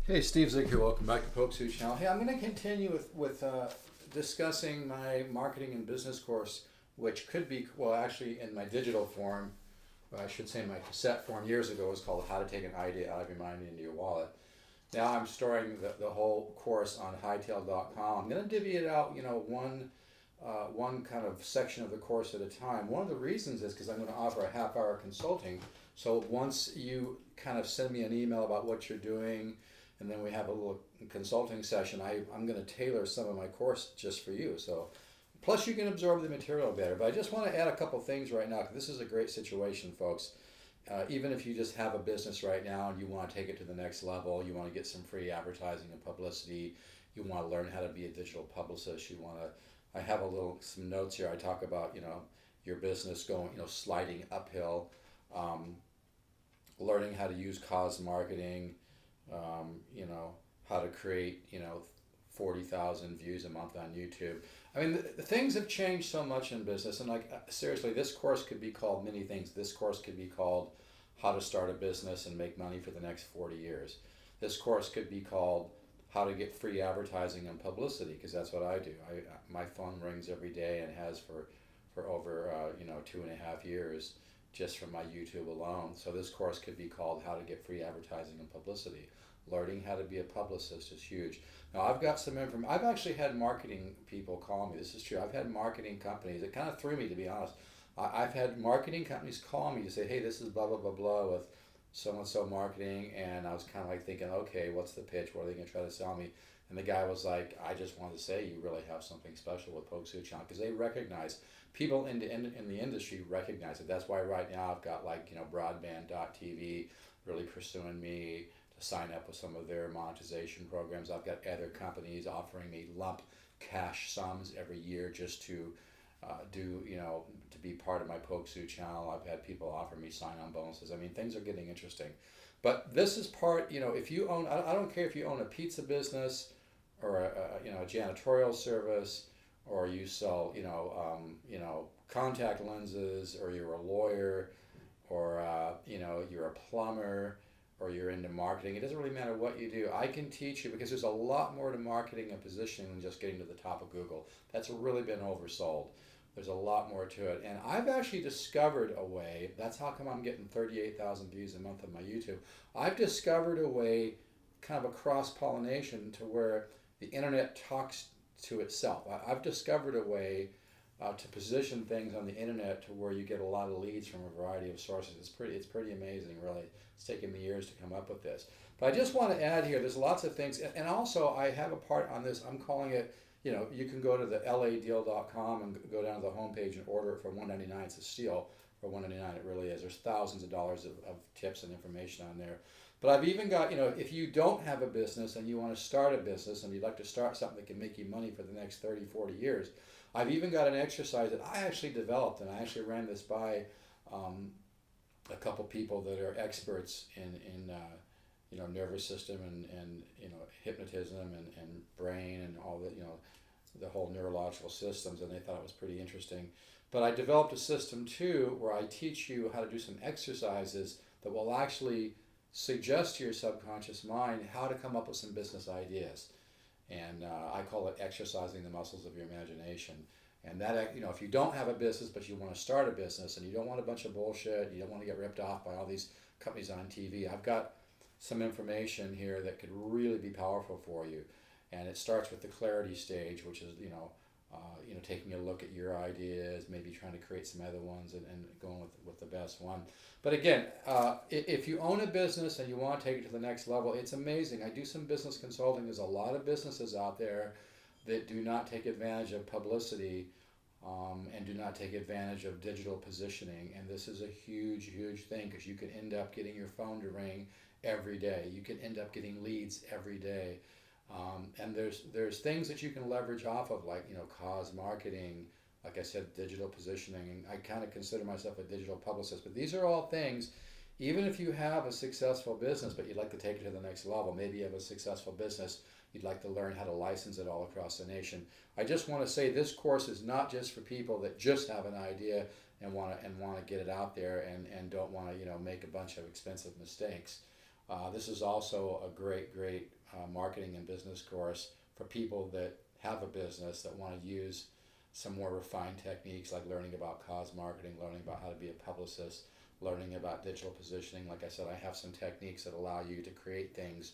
Hey, Steve Zick here. Welcome back to Publicity Channel. Hey, I'm going to continue with discussing my marketing and business course, which could be, well, actually in my digital form, or I should say my cassette form years ago, was called How to Take an Idea Out of Your Mind into Your Wallet. Now I'm storing the whole course on hightail.com. I'm going to divvy it out, one kind of section of the course at a time. One of the reasons is because I'm going to offer a half-hour consulting. So once you kind of send me an email about what you're doing, and then we have a little consulting session, I'm going to tailor some of my course just for you. So, plus you can absorb the material better. But I just want to add a couple things right now, because this is a great situation, folks. Even if you just have a business right now and you want to take it to the next level, you want to get some free advertising and publicity, you want to learn how to be a digital publicist, I have some notes here. I talk about, your business going, sliding uphill, learning how to use cause marketing, how to create, 40,000 views a month on YouTube. I mean, the things have changed so much in business, and seriously, this course could be called many things. This course could be called How to Start a Business and Make Money for the Next 40 Years. This course could be called How to Get Free Advertising and Publicity, because that's what I do. My phone rings every day and has for over 2.5 years just from my YouTube alone. So this course could be called How to Get Free Advertising and Publicity. Learning how to be a publicist is huge. Now I've got some information. I've actually had marketing people call me. This is true. I've had marketing companies. It kind of threw me, to be honest. I've had marketing companies call me to say, hey, this is blah, blah, blah, blah with so-and-so marketing. And I was kind of like thinking, okay, what's the pitch? What are they going to try to sell me? And the guy was like, I just wanted to say you really have something special with Publicity Channel, because they recognize, people in the industry recognize it. That's why right now I've got broadband.tv really pursuing me to sign up with some of their monetization programs. I've got other companies offering me lump cash sums every year just to to be part of my Publicity Channel. I've had people offer me sign-on bonuses. I mean, things are getting interesting. But this is part, if you own, I don't care if you own a pizza business or a janitorial service, or you sell, contact lenses, or you're a lawyer, or you're a plumber, or you're into marketing. It doesn't really matter what you do. I can teach you, because there's a lot more to marketing and positioning than just getting to the top of Google. That's really been oversold. There's a lot more to it. And I've actually discovered a way, that's how come I'm getting 38,000 views a month on my YouTube. I've discovered a way, kind of a cross-pollination, to where the internet talks to itself. I've discovered a way to position things on the internet to where you get a lot of leads from a variety of sources. It's pretty amazing, really. It's taken me years to come up with this. But I just want to add here, there's lots of things, and also I have a part on this. I'm calling it, you can go to the ladeal.com and go down to the homepage and order it for $1.99. It's a steal for $1.99. It really is. There's thousands of dollars of tips and information on there. But I've even got, if you don't have a business and you want to start a business and you'd like to start something that can make you money for the next 30, 40 years, I've even got an exercise that I actually developed, and I actually ran this by a couple people that are experts in nervous system and hypnotism and brain and all the whole neurological systems, and they thought it was pretty interesting. But I developed a system too where I teach you how to do some exercises that will actually suggest to your subconscious mind how to come up with some business ideas. And I call it exercising the muscles of your imagination. And that, if you don't have a business but you want to start a business and you don't want a bunch of bullshit, you don't want to get ripped off by all these companies on TV, I've got some information here that could really be powerful for you. And it starts with the clarity stage, which is, taking a look at your ideas, maybe trying to create some other ones and going with the best one. But again, if you own a business and you want to take it to the next level, it's amazing. I do some business consulting. There's a lot of businesses out there that do not take advantage of publicity and do not take advantage of digital positioning. And this is a huge, huge thing, because you can end up getting your phone to ring every day. You can end up getting leads every day. And there's things that you can leverage off of, like cause marketing, like I said, digital positioning. And I kind of consider myself a digital publicist. But these are all things, even if you have a successful business but you'd like to take it to the next level, maybe you have a successful business, you'd like to learn how to license it all across the nation. I just want to say this course is not just for people that just have an idea and want to get it out there and don't want to make a bunch of expensive mistakes. This is also a great marketing and business course for people that have a business that want to use some more refined techniques, like learning about cause marketing, learning about how to be a publicist, learning about digital positioning. Like I said, I have some techniques that allow you to create things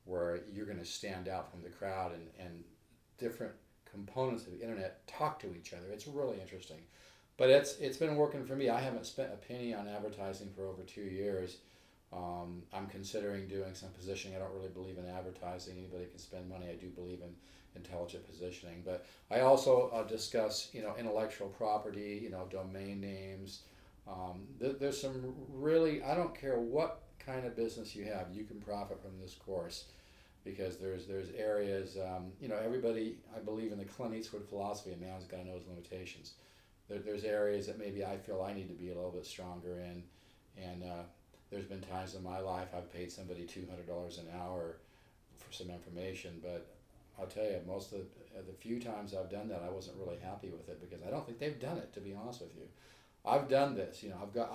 where you're going to stand out from the crowd, and different components of the internet talk to each other. It's really interesting. But it's been working for me. I haven't spent a penny on advertising for over 2 years. I'm considering doing some positioning. I don't really believe in advertising. Anybody can spend money. I do believe in intelligent positioning. But I also discuss, intellectual property, domain names. There's some really, I don't care what kind of business you have, you can profit from this course, because there's areas, everybody, I believe in the Clint Eastwood philosophy, a man's got to know his limitations. There's areas that maybe I feel I need to be a little bit stronger in, and there's been times in my life I've paid somebody $200 an hour for some information, but I'll tell you, most of the few times I've done that, I wasn't really happy with it, because I don't think they've done it, to be honest with you. I've done this,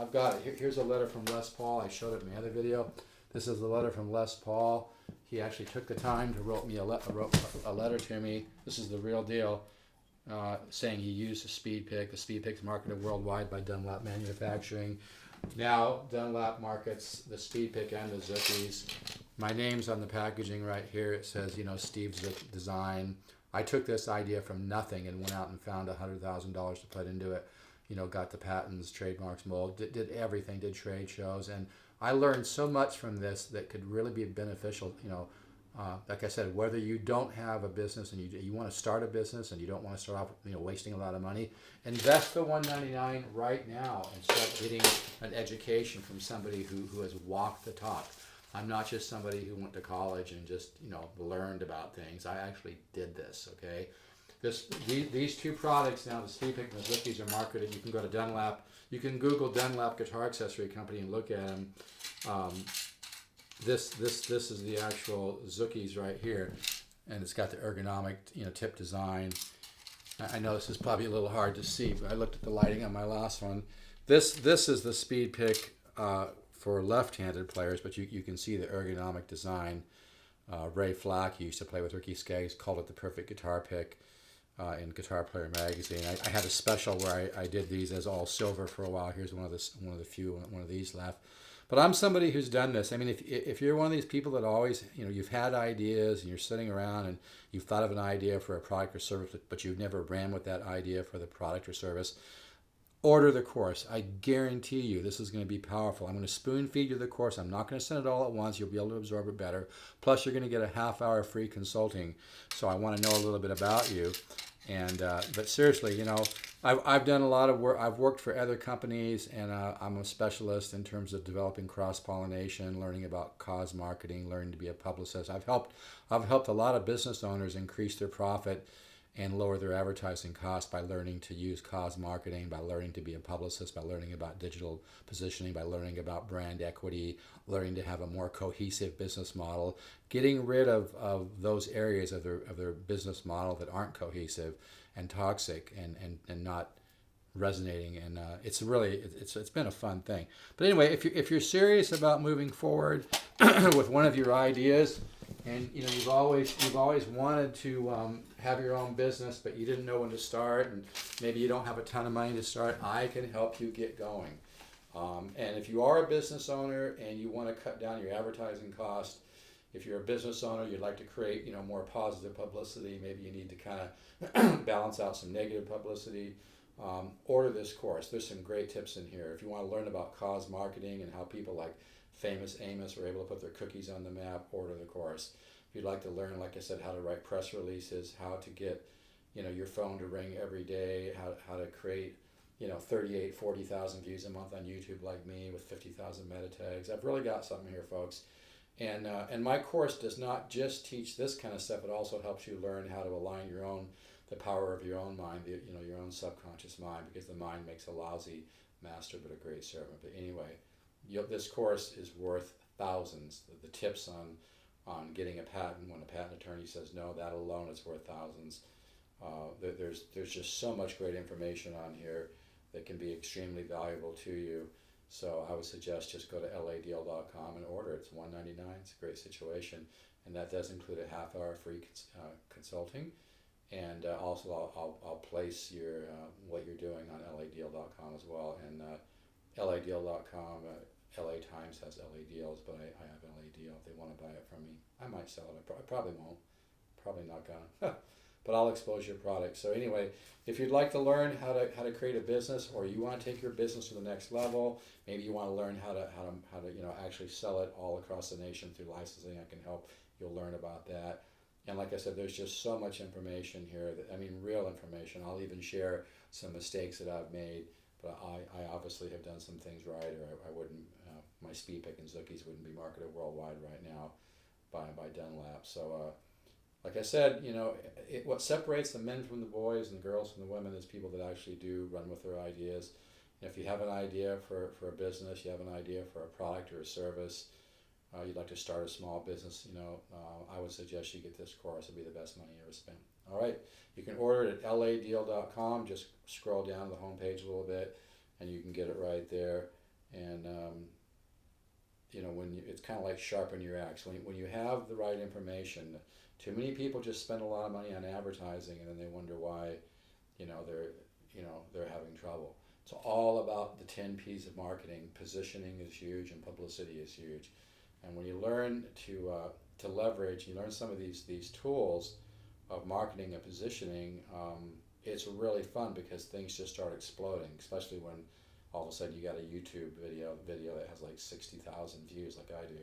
I've got it. Here's a letter from Les Paul. I showed it in my other video. This is the letter from Les Paul. He actually took the time to wrote a letter to me. This is the real deal, saying he used the Speed Pick. The Speed Pick is marketed worldwide by Dunlap Manufacturing. Now Dunlap markets the Speed Pick and the Zookies. My name's on the packaging right here. It says, Steve Zook Design. I took this idea from nothing and went out and found $100,000 to put into it. Got the patents, trademarks, mold, did everything, did trade shows, and I learned so much from this that could really be beneficial. Like I said, whether you don't have a business and you want to start a business and you don't want to start off, wasting a lot of money, invest the $199 right now and start getting an education from somebody who has walked the talk. I'm not just somebody who went to college and just learned about things. I actually did this. Okay. These two products now, the Speed Pick and the Zookies, are marketed. You can go to Dunlap. You can Google Dunlap Guitar Accessory Company and look at them. This is the actual Zookies right here, and it's got the ergonomic tip design. I know this is probably a little hard to see, but I looked at the lighting on my last one. This is the Speed Pick for left-handed players, but you can see the ergonomic design. Ray Flack, who used to play with Ricky Skaggs, called it the perfect guitar pick. In Guitar Player magazine, I had a special where I did these as all silver for a while. Here's one of these left. But I'm somebody who's done this. I mean, if you're one of these people that always, you've had ideas and you're sitting around and you've thought of an idea for a product or service, but you've never ran with that idea for the product or service, order the course. I guarantee you this is going to be powerful. I'm going to spoon feed you the course. I'm not going to send it all at once. You'll be able to absorb it better. Plus, you're going to get a half-hour free consulting. So I want to know a little bit about you. And but seriously, I've done a lot of work. I've worked for other companies, and I'm a specialist in terms of developing cross-pollination, learning about cause marketing, learning to be a publicist. I've helped a lot of business owners increase their profit and lower their advertising costs by learning to use cause marketing, by learning to be a publicist, by learning about digital positioning, by learning about brand equity, learning to have a more cohesive business model, getting rid of those areas of their business model that aren't cohesive and toxic and not resonating. And it's been a fun thing. But anyway, if you're serious about moving forward with one of your ideas, and you've always wanted to have your own business, but you didn't know when to start, and maybe you don't have a ton of money to start, I can help you get going. And if you are a business owner and you want to cut down your advertising cost, if you're a business owner, you'd like to create more positive publicity, maybe you need to kind of balance out some negative publicity, order this course. There's some great tips in here. If you want to learn about cause marketing and how people like Famous Amos were able to put their cookies on the map, order the course. If you'd like to learn, like I said, how to write press releases, how to get your phone to ring every day, how to create 40,000 views a month on YouTube like me with 50,000 meta tags. I've really got something here, folks. And my course does not just teach this kind of stuff. It also helps you learn how to align the power of your own mind, your own subconscious mind, because the mind makes a lousy master but a great servant. But anyway, this course is worth thousands. The tips on getting a patent when a patent attorney says no, that alone is worth thousands. There's just so much great information on here that can be extremely valuable to you. So I would suggest just go to ladeal.com and order. It's $199. It's a great situation, and that does include a half-hour free consulting. And also, I'll place your what you're doing on ladeal.com as well. And ladeal.com, LA Times has LA Deals, but I have LA Deal. If they want to buy it from me, I might sell it. I probably won't. Probably not gonna. But I'll expose your product. So anyway, if you'd like to learn how to create a business, or you want to take your business to the next level, maybe you want to learn how to actually sell it all across the nation through licensing, I can help. You'll learn about that. And like I said, there's just so much information here. Real information. I'll even share some mistakes that I've made, but I obviously have done some things right, or I wouldn't. My speed pick and Zookies wouldn't be marketed worldwide right now by Dunlap. So. Like I said, what separates the men from the boys and the girls from the women is people that actually do run with their ideas. And if you have an idea for a business, you have an idea for a product or a service, you'd like to start a small business, I would suggest you get this course. It'll be the best money you ever spent. All right, you can order it at ladeal.com. Just scroll down the homepage a little bit, and you can get it right there. And it's kind of like sharpen your axe. When you have the right information. Too many people just spend a lot of money on advertising, and then they wonder why, they're having trouble. It's all about the 10 P's of marketing. Positioning is huge, and publicity is huge. And when you learn to leverage, you learn some of these tools of marketing and positioning. It's really fun because things just start exploding, especially when all of a sudden you got a YouTube video that has like 60,000 views, like I do.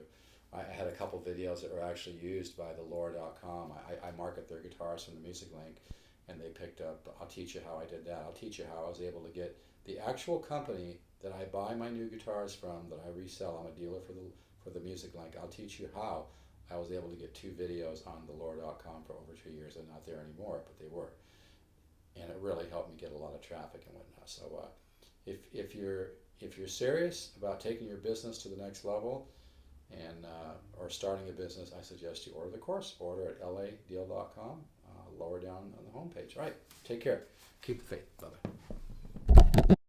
I had a couple videos that were actually used by the lore.com. I market their guitars from the Music Link, and they picked up. I'll teach you how I did that. I'll teach you how I was able to get the actual company that I buy my new guitars from, that I resell. I'm a dealer for the Music Link. I'll teach you how I was able to get 2 videos on the lore.com for over 2 years. They're not there anymore, but they were. And it really helped me get a lot of traffic and whatnot. So if you're serious about taking your business to the next level, and or starting a business, I suggest you order the course. Order at ladeal.com, lower down on the homepage. All right, take care. Keep the faith. Bye-bye.